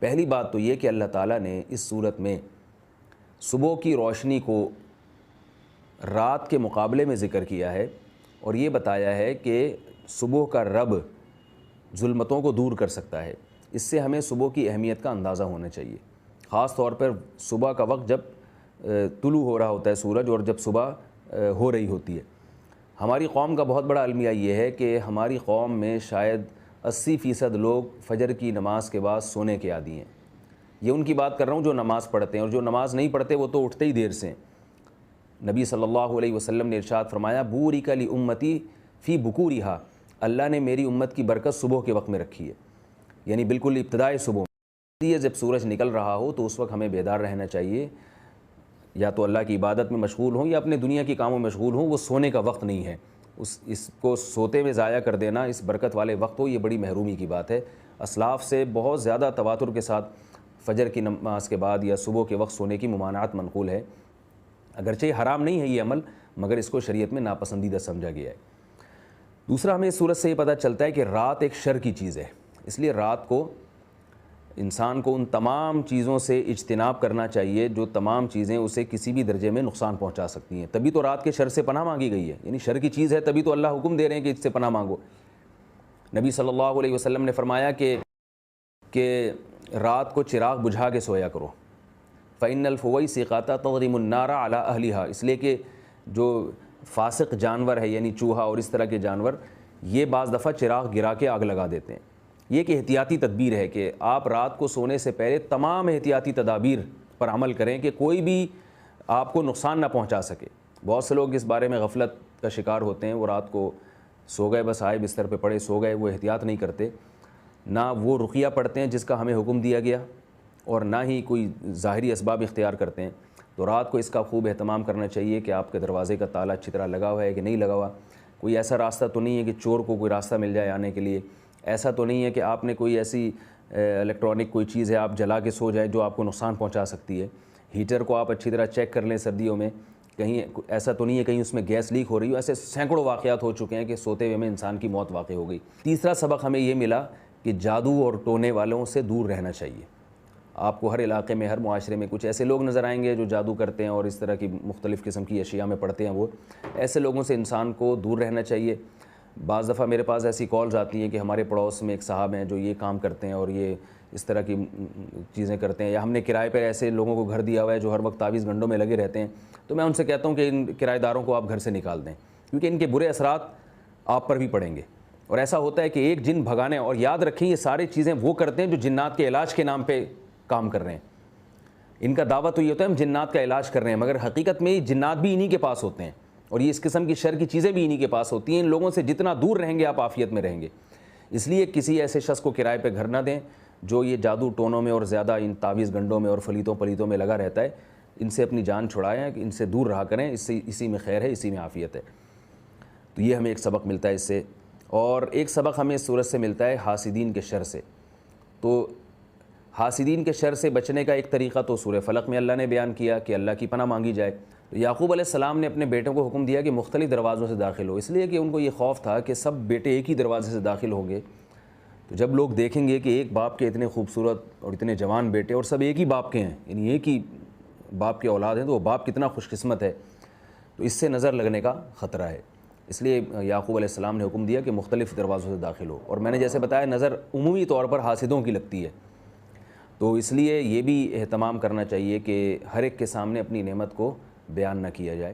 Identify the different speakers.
Speaker 1: پہلی بات تو یہ کہ اللہ تعالیٰ نے اس صورت میں صبح کی روشنی کو رات کے مقابلے میں ذکر کیا ہے اور یہ بتایا ہے کہ صبح کا رب ظلمتوں کو دور کر سکتا ہے۔ اس سے ہمیں صبح کی اہمیت کا اندازہ ہونا چاہیے، خاص طور پر صبح کا وقت جب طلوع ہو رہا ہوتا ہے سورج اور جب صبح ہو رہی ہوتی ہے۔ ہماری قوم کا بہت بڑا المیہ یہ ہے کہ ہماری قوم میں شاید 80% لوگ فجر کی نماز کے بعد سونے کے عادی ہیں۔ یہ ان کی بات کر رہا ہوں جو نماز پڑھتے ہیں، اور جو نماز نہیں پڑھتے وہ تو اٹھتے ہی دیر سے ہیں۔ نبی صلی اللہ علیہ وسلم نے ارشاد فرمایا بورک لامتی فی بکورہا، اللہ نے میری امت کی برکت صبح کے وقت میں رکھی ہے، یعنی بالکل ابتدائے صبح میں جب سورج نکل رہا ہو تو اس وقت ہمیں بیدار رہنا چاہیے، یا تو اللہ کی عبادت میں مشغول ہوں یا اپنے دنیا کی کاموں میں مشغول ہوں۔ وہ سونے کا وقت نہیں ہے، اس کو سوتے میں ضائع کر دینا اس برکت والے وقت ہو، یہ بڑی محرومی کی بات ہے۔ اسلاف سے بہت زیادہ تواتر کے ساتھ فجر کی نماز کے بعد یا صبح کے وقت سونے کی ممانعت منقول ہے، اگرچہ یہ حرام نہیں ہے یہ عمل، مگر اس کو شریعت میں ناپسندیدہ سمجھا گیا ہے۔ دوسرا ہمیں اس صورت سے یہ پتہ چلتا ہے کہ رات ایک شر کی چیز ہے، اس لیے رات کو انسان کو ان تمام چیزوں سے اجتناب کرنا چاہیے جو تمام چیزیں اسے کسی بھی درجے میں نقصان پہنچا سکتی ہیں۔ تبھی تو رات کے شر سے پناہ مانگی گئی ہے، یعنی شر کی چیز ہے تبھی تو اللہ حکم دے رہے ہیں کہ اس سے پناہ مانگو۔ نبی صلی اللہ علیہ وسلم نے فرمایا کہ رات کو چراغ بجھا کے سویا کرو، فَإِنَّ الْفُوَيْسِقَةَ تَضْرِمُ النَّارَ عَلَىٰ أَهْلِهَا، اس لیے کہ جو فاسق جانور ہے یعنی چوہا اور اس طرح کے جانور، یہ بعض دفعہ چراغ گرا کے آگ لگا دیتے ہیں۔ یہ ایک احتیاطی تدبیر ہے کہ آپ رات کو سونے سے پہلے تمام احتیاطی تدابیر پر عمل کریں کہ کوئی بھی آپ کو نقصان نہ پہنچا سکے۔ بہت سے لوگ اس بارے میں غفلت کا شکار ہوتے ہیں، وہ رات کو سو گئے، بس آئے بستر پہ پڑے سو گئے، وہ احتیاط نہیں کرتے، نہ وہ رقیہ پڑھتے ہیں جس کا ہمیں حکم دیا گیا اور نہ ہی کوئی ظاہری اسباب اختیار کرتے ہیں۔ تو رات کو اس کا خوب اہتمام کرنا چاہیے کہ آپ کے دروازے کا تالا اچھی طرح لگا ہوا ہے کہ نہیں لگا ہوا، کوئی ایسا راستہ تو نہیں ہے کہ چور کو کوئی راستہ مل جائے آنے کے لیے، ایسا تو نہیں ہے کہ آپ نے کوئی ایسی الیکٹرانک کوئی چیز ہے آپ جلا کے سو جائیں جو آپ کو نقصان پہنچا سکتی ہے۔ ہیٹر کو آپ اچھی طرح چیک کر لیں سردیوں میں، کہیں ایسا تو نہیں ہے کہیں اس میں گیس لیک ہو رہی ہو۔ ایسے سینکڑوں واقعات ہو چکے ہیں کہ سوتے ہوئے میں انسان کی موت واقع ہو گئی۔ تیسرا سبق ہمیں یہ ملا کہ جادو اور ٹونے والوں سے دور رہنا چاہیے۔ آپ کو ہر علاقے میں ہر معاشرے میں کچھ ایسے لوگ نظر آئیں گے جو جادو کرتے ہیں اور اس طرح کی مختلف قسم کی اشیاء میں پڑھتے ہیں، وہ ایسے لوگوں سے انسان کو دور رہنا چاہیے۔ بعض دفعہ میرے پاس ایسی کالز آتی ہیں کہ ہمارے پڑوس میں ایک صاحب ہیں جو یہ کام کرتے ہیں اور یہ اس طرح کی چیزیں کرتے ہیں، یا ہم نے کرائے پر ایسے لوگوں کو گھر دیا ہوا ہے جو ہر وقت تعویذ گنڈوں میں لگے رہتے ہیں، تو میں ان سے کہتا ہوں کہ ان کرایہ داروں کو آپ گھر سے نکال دیں، کیونکہ ان کے برے اثرات آپ پر بھی پڑیں گے۔ اور ایسا ہوتا ہے کہ ایک جن بھگانے، اور یاد رکھیں یہ ساری چیزیں وہ کرتے ہیں جو جنات کے علاج کے نام پہ کام کر رہے ہیں۔ ان کا دعویٰ تو یہ ہوتا ہے ہم جنات کا علاج کر رہے ہیں، مگر حقیقت میں جنات بھی انہی کے پاس ہوتے ہیں اور یہ اس قسم کی شر کی چیزیں بھی انہی کے پاس ہوتی ہیں۔ ان لوگوں سے جتنا دور رہیں گے آپ عافیت میں رہیں گے۔ اس لیے کسی ایسے شخص کو کرائے پہ گھر نہ دیں جو یہ جادو ٹونوں میں اور زیادہ ان تعویذ گنڈوں میں اور فلیتوں پلیتوں میں لگا رہتا ہے۔ ان سے اپنی جان چھڑائیں، ان سے دور رہا کریں، اسی میں خیر ہے، اسی میں عافیت ہے۔ تو یہ ہمیں ایک سبق ملتا ہے اس سے، اور ایک سبق ہمیں اس صورت سے ملتا ہے حاسدین کے شر سے۔ تو حاسدین کے شر سے بچنے کا ایک طریقہ تو سورہ فلق میں اللہ نے بیان کیا کہ اللہ کی پناہ مانگی جائے۔ تو یعقوب علیہ السلام نے اپنے بیٹوں کو حکم دیا کہ مختلف دروازوں سے داخل ہو، اس لیے کہ ان کو یہ خوف تھا کہ سب بیٹے ایک ہی دروازے سے داخل ہوں گے تو جب لوگ دیکھیں گے کہ ایک باپ کے اتنے خوبصورت اور اتنے جوان بیٹے اور سب ایک ہی باپ کے ہیں، یعنی ایک ہی باپ کے اولاد ہیں، تو وہ باپ کتنا خوش قسمت ہے، تو اس سے نظر لگنے کا خطرہ ہے۔ اس لیے یعقوب علیہ السلام نے حکم دیا کہ مختلف دروازوں سے داخل ہو، اور میں نے جیسے بتایا نظر عمومی طور پر حاسدوں کی لگتی ہے، تو اس لیے یہ بھی اہتمام کرنا چاہیے کہ ہر ایک کے سامنے اپنی نعمت کو بیان نہ کیا جائے۔